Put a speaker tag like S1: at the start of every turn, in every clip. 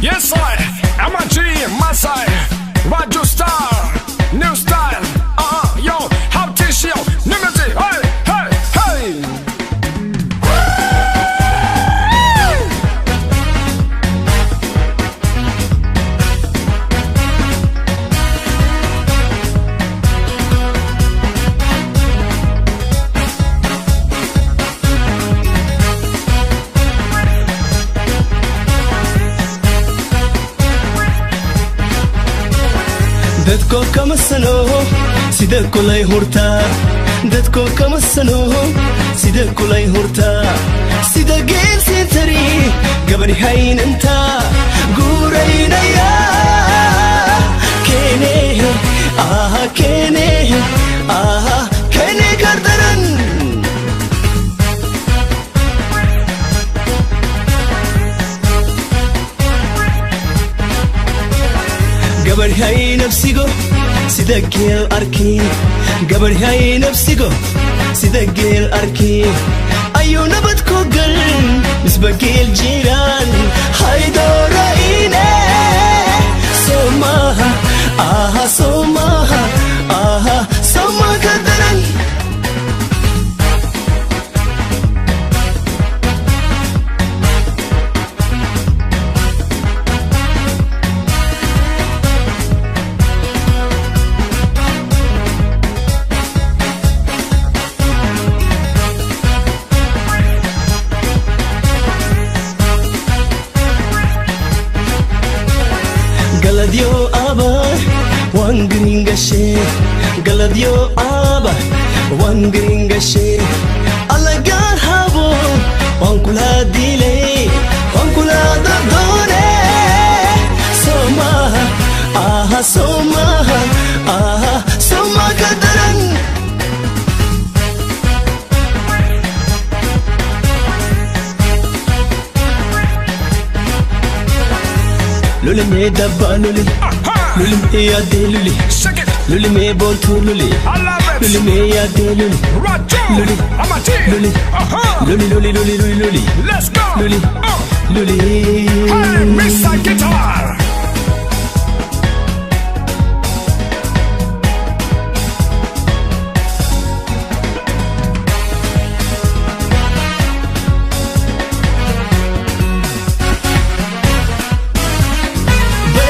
S1: Yes, I'm a G, my side. Radio Star, new style. Yo, how tissue, limited. Hey, hey, hey.
S2: dadko kama sano sida kulay hurta dadko kama sano sida kulay hurta sida geel sintari gabadhi haynanta guuraynaya kene kene gardaran gabadhi hay nafsigo sida geel arki gabadhi hay nafsigo sida geel arki ayu nabad ko gal misba geel jiran haydora ine somaha somaha kadaran Galadio aba wan gringashe Galadio aba wan gringashe alagar habo wan kula dile wan kula dadone somaha somaha kadaran lule me dabba lule lule me yade lule lule me bontu lule lule me yade lule lule lule
S1: Let's go.
S2: lule
S1: Hey, Mr. Guitar.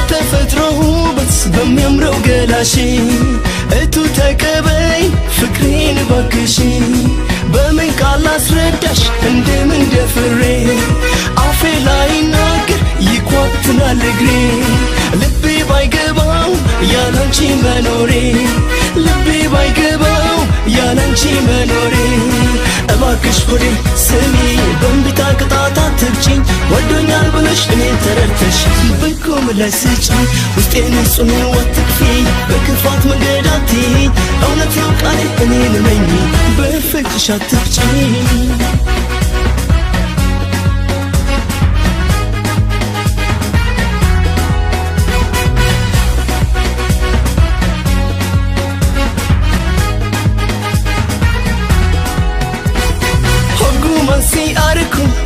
S2: በተፈጥሮውበት በሚያምረው ገላሽ እቱ ተቀበይ ፍቅሬን ባክሽ በምን ቃል አስረዳሽ እንደምን ደፍሬ አፌ ላይ ናገር ይኳትናል እግሬ ልቤ ባይገባው ያላንቺ መኖሬ ልቤ ባይገባው ያላንቺ መኖሬ እባክሽ ሆዴ ስሚ በእንቢታ ቅጣት አትግጪኝ ወዶኛል ብለሽ እኔን ተረድተሽ በቁም ላይ ስጪኝ ውስጤን ንጹህ ነው አትክፊ በክፋት መንገድ አትይኝ እውነት ነው ቃሌ እኔን እመኚ በፍቅርሽ አትግጪኝ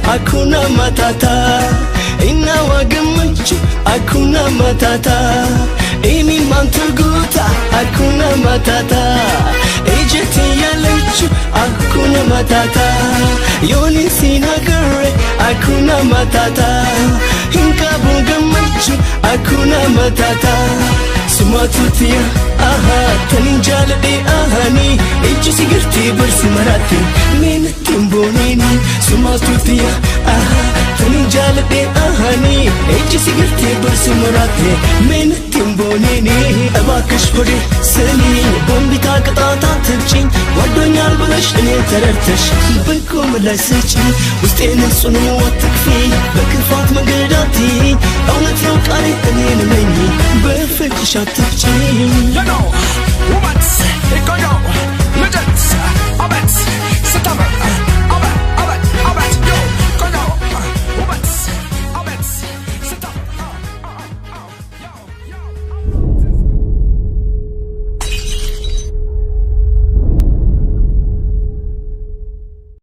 S2: Hakuna matata inawagamanchu hakuna matata imi mantuguta hakuna matata ejeti yalechu hakuna matata yoni sinagare hakuna matata hinkabugamachu hakuna matata sumatutia aha taninjalade ahani eji sigirti barsi marati mintimbonini sumatutia aha taninjalade ahani eji sigirti barsi marati mintimbonini እባክሽ ሆዴ ስሚ በእንቢታ ቅጣት አትግጪኝ ወዶኛል ብለሽ እኔን ተረድተሽ በቁም ላይ ስጪኝ ውስጤን ንጹህ ነው አትክፊ በክፋት መንገድ አትይኝ እውነት ነው ቃሌ እኔን እመኚ በፍቅርሽ አትግጪኝ